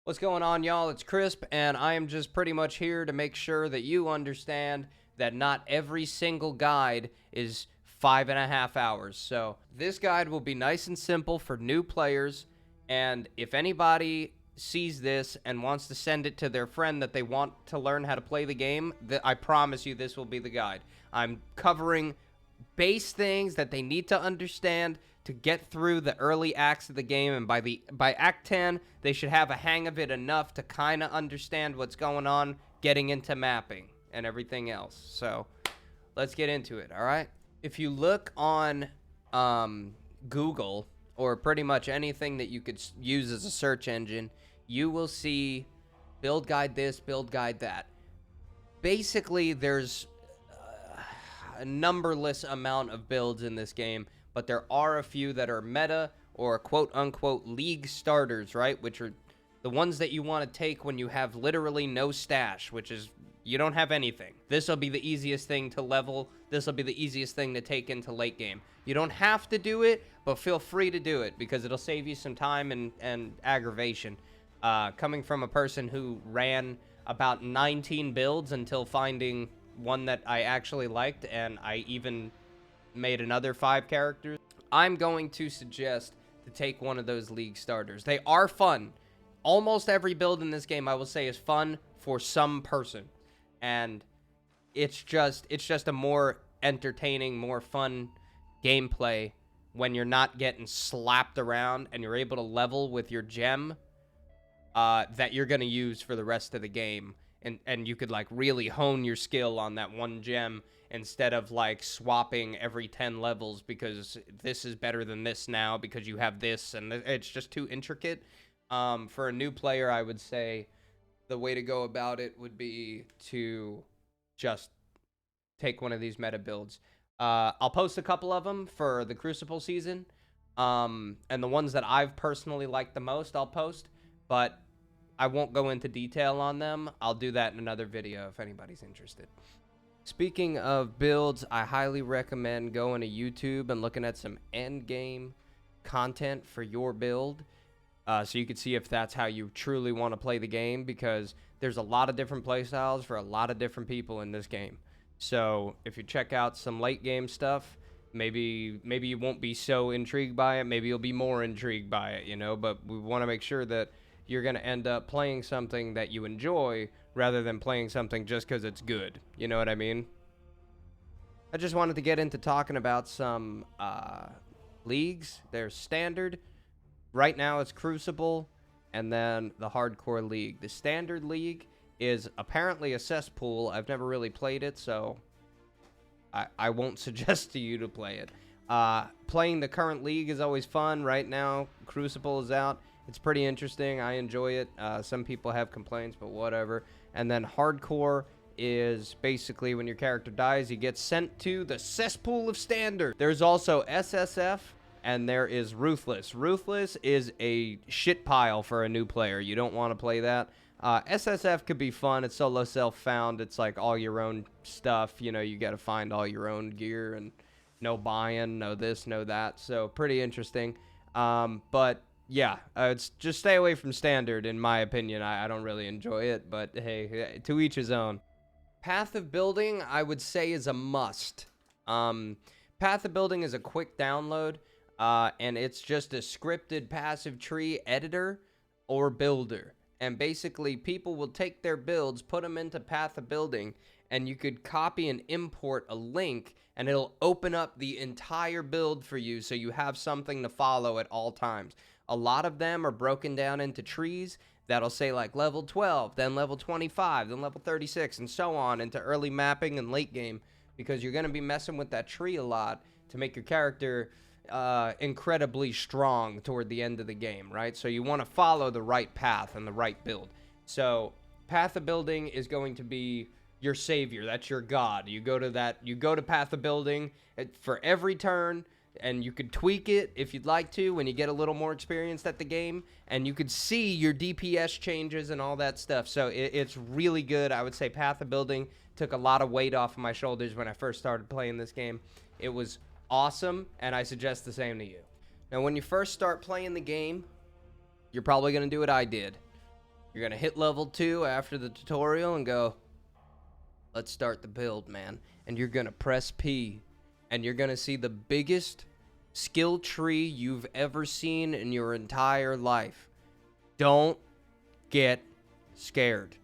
What's going on, y'all? It's Crisp, and I am just pretty much here to make sure that you understand that not every single guide is 5.5 hours. So this guide will be nice and simple for new players, and if anybody sees this and wants to send it to their friend that they want to learn how to play the game, I promise you this will be the guide. I'm covering base things that they need to understand to get through the early acts of the game, and by act 10 they should have a hang of it enough to kind of understand what's going on, getting into mapping and everything else. So let's get into it. All right, if you look on Google or pretty much anything that you could use as a search engine, you will see build guide this, build guide that. Basically there's a numberless amount of builds in this game, but there are a few that are meta or quote-unquote league starters, right? Which are the ones that you want to take when you have literally no stash, which is you don't have anything. This will be the easiest thing to level. This will be the easiest thing to take into late game. You don't have to do it, but feel free to do it because it'll save you some time and aggravation. Coming from a person who ran about 19 builds until finding one that I actually liked, and I even made another 5 characters, I'm going to suggest to take one of those league starters. They are fun. Almost every build in this game, I will say, is fun for some person, and it's just a more entertaining, more fun gameplay when you're not getting slapped around and you're able to level with your gem that you're going to use for the rest of the game. And you could, like, really hone your skill on that one gem instead of, like, swapping every 10 levels because this is better than this now because you have this, and it's just too intricate. For a new player, I would say the way to go about it would be to just take one of these meta builds. I'll post a couple of them for the Crucible season, and the ones that I've personally liked the most, I'll post, but I won't go into detail on them. I'll do that in another video if anybody's interested. Speaking of builds, I highly recommend going to YouTube and looking at some end game content for your build, so you can see if that's how you truly want to play the game, because there's a lot of different playstyles for a lot of different people in this game. So if you check out some late game stuff, maybe you won't be so intrigued by it. Maybe you'll be more intrigued by it, you know, but we want to make sure that you're going to end up playing something that you enjoy rather than playing something just because it's good. You know what I mean? I just wanted to get into talking about some leagues. There's Standard. Right now it's Crucible, and then the Hardcore League. The Standard League is apparently a cesspool. I've never really played it, so I won't suggest to you to play it. Playing the current league is always fun. Right now, Crucible is out. It's pretty interesting. I enjoy it. Some people have complaints, but whatever. And then Hardcore is basically when your character dies, he gets sent to the cesspool of Standard. There's also SSF, and there is Ruthless. Ruthless is a shit pile for a new player. You don't want to play that. SSF could be fun. It's solo self-found. It's like all your own stuff. You know, you got to find all your own gear and no buy-in, no this, no that. So pretty interesting. But yeah, it's just stay away from Standard, in my opinion. I don't really enjoy it, but hey, to each his own. Path of Building, I would say, is a must. Path of Building is a quick download, and it's just a scripted passive tree editor or builder. And basically, people will take their builds, put them into Path of Building, and you could copy and import a link, and it'll open up the entire build for you so you have something to follow at all times. A lot of them are broken down into trees that'll say like level 12, then level 25, then level 36, and so on into early mapping and late game, because you're going to be messing with that tree a lot to make your character incredibly strong toward the end of the game, right? So you want to follow the right path and the right build. So Path of Building is going to be your savior. That's your god. You go to Path of Building for every turn, and you could tweak it if you'd like to when you get a little more experienced at the game, and you could see your DPS changes and all that stuff. So it's really good. I would say Path of Building took a lot of weight off of my shoulders when I first started playing this game. It was awesome, and I suggest the same to you. Now, when you first start playing the game, you're probably going to do what I did. You're going to hit level 2 after the tutorial and go, let's start the build, man. And you're going to press P, and you're going to see the biggest skill tree you've ever seen in your entire life. Don't get scared.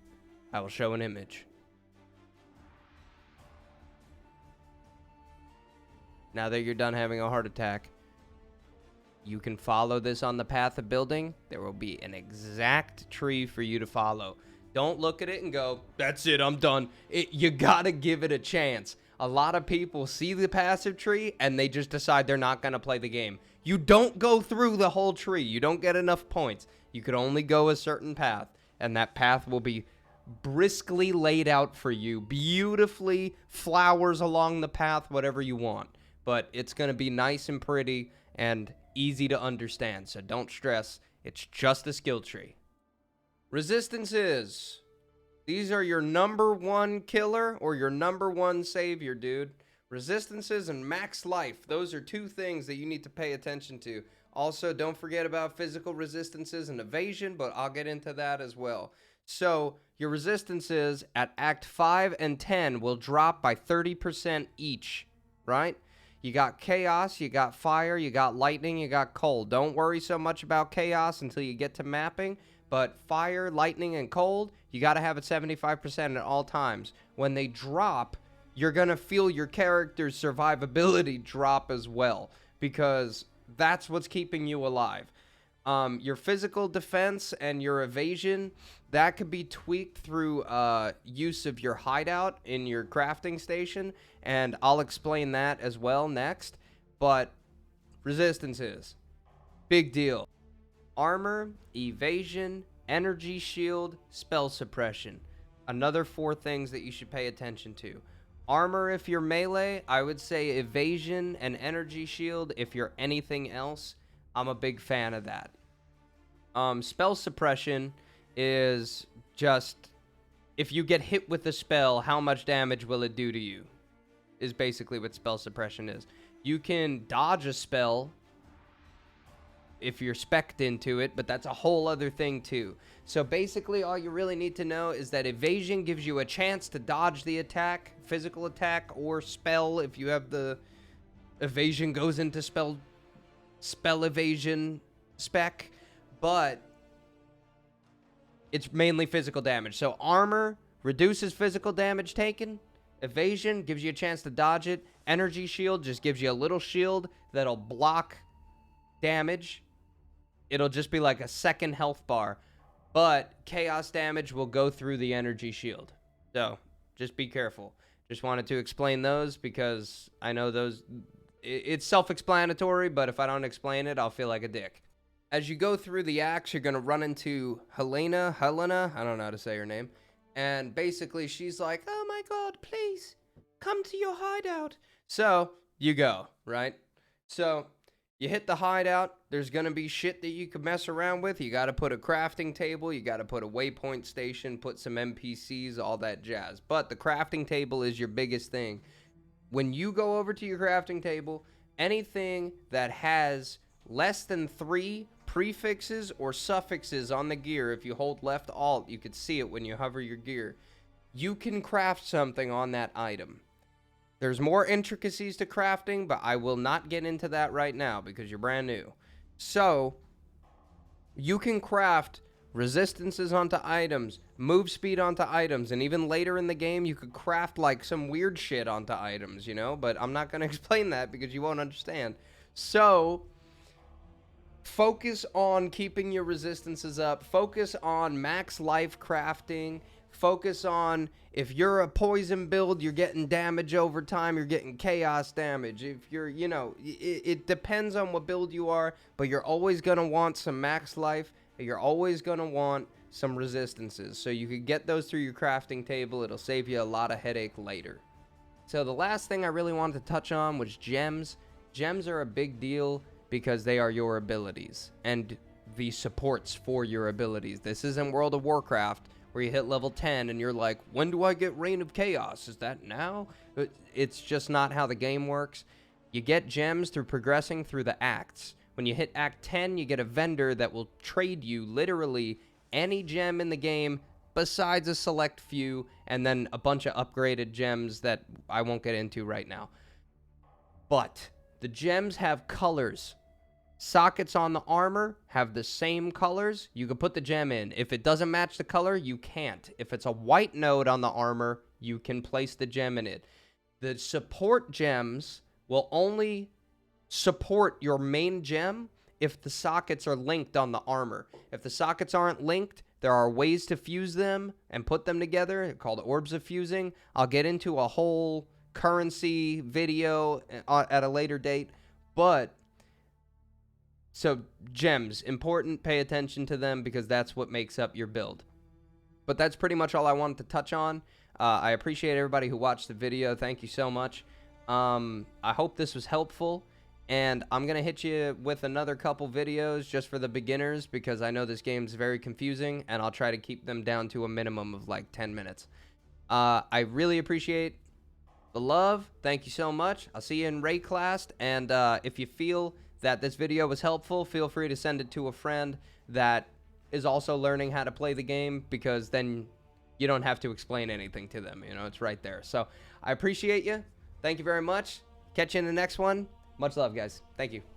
I will show an image. Now that you're done having a heart attack, you can follow this on the path of building. There will be an exact tree for you to follow. Don't look at it and go, that's it, I'm done. You gotta give it a chance. A lot of people see the passive tree and they just decide they're not gonna play the game. You don't go through the whole tree. You don't get enough points. You could only go a certain path, and that path will be briskly laid out for you. Beautifully, flowers along the path, whatever you want. But it's gonna be nice and pretty and easy to understand, so don't stress. It's just a skill tree. Resistances. These are your number 1 killer or your number 1 savior, dude. Resistances and max life. Those are 2 things that you need to pay attention to. Also, don't forget about physical resistances and evasion, but I'll get into that as well. So, your resistances at Act 5 and 10 will drop by 30% each, right? You got chaos, you got fire, you got lightning, you got cold. Don't worry so much about chaos until you get to mapping, but fire, lightning, and cold, you got to have it 75% at all times. When they drop, you're going to feel your character's survivability drop as well, because that's what's keeping you alive. Your physical defense and your evasion, that could be tweaked through use of your hideout in your crafting station, and I'll explain that as well next. But resistances, big deal. Armor, evasion, energy shield, spell suppression. Another 4 things that you should pay attention to. Armor if you're melee, I would say evasion and energy shield if you're anything else. I'm a big fan of that. Spell suppression is just, if you get hit with a spell, how much damage will it do to you? Is basically what spell suppression is. You can dodge a spell if you're spec'd into it, but that's a whole other thing too. So basically all you really need to know is that evasion gives you a chance to dodge the attack, physical attack, or spell if you have the evasion goes into spell evasion spec, but it's mainly physical damage. So armor reduces physical damage taken, evasion gives you a chance to dodge it, energy shield just gives you a little shield that'll block damage. It'll just be like a second health bar, but chaos damage will go through the energy shield. So just be careful. Just wanted to explain those because I know those, it's self-explanatory, but if I don't explain it, I'll feel like a dick. As you go through the acts, you're going to run into Helena, I don't know how to say her name, and basically she's like, oh my god, please, come to your hideout. So, you go, right? So, you hit the hideout, there's going to be shit that you can mess around with. You got to put a crafting table, you got to put a waypoint station, put some NPCs, all that jazz. But the crafting table is your biggest thing. When you go over to your crafting table, anything that has less than 3 prefixes or suffixes on the gear, if you hold left alt, you could see it when you hover your gear, you can craft something on that item. There's more intricacies to crafting, but I will not get into that right now because you're brand new. So, you can craft resistances onto items, move speed onto items, and even later in the game, you could craft like some weird shit onto items, you know? But I'm not going to explain that because you won't understand. So, focus on keeping your resistances up. Focus on max life crafting. Focus on, if you're a poison build, you're getting damage over time, you're getting chaos damage. If you're, you know, it depends on what build you are, but you're always going to want some max life, and you're always going to want some resistances. So you could get those through your crafting table. It'll save you a lot of headache later. So the last thing I really wanted to touch on was gems. Gems are a big deal because they are your abilities and the supports for your abilities. This isn't World of Warcraft, where you hit level 10 and you're like, when do I get Reign of Chaos? Is that now? It's just not how the game works. You get gems through progressing through the acts. When you hit Act 10, you get a vendor that will trade you literally any gem in the game besides a select few, and then a bunch of upgraded gems that I won't get into right now. But the gems have colors. Sockets on the armor have the same colors. You can put the gem in. If it doesn't match the color, you can't. If it's a white node on the armor, you can place the gem in it. The support gems will only support your main gem if the sockets are linked on the armor. If the sockets aren't linked, there are ways to fuse them and put them together called orbs of fusing. I'll get into a whole currency video at a later date, but so gems, important, pay attention to them because that's what makes up your build. But that's pretty much all I wanted to touch on. I appreciate everybody who watched the video. Thank you so much. I hope this was helpful, and I'm going to hit you with another couple videos just for the beginners because I know this game's very confusing, and I'll try to keep them down to a minimum of like 10 minutes. I really appreciate the love. Thank you so much. I'll see you in Ray class, and if you feel that this video was helpful, feel free to send it to a friend that is also learning how to play the game, because then you don't have to explain anything to them. You know, it's right there. So I appreciate you. Thank you very much. Catch you in the next one. Much love, guys. Thank you.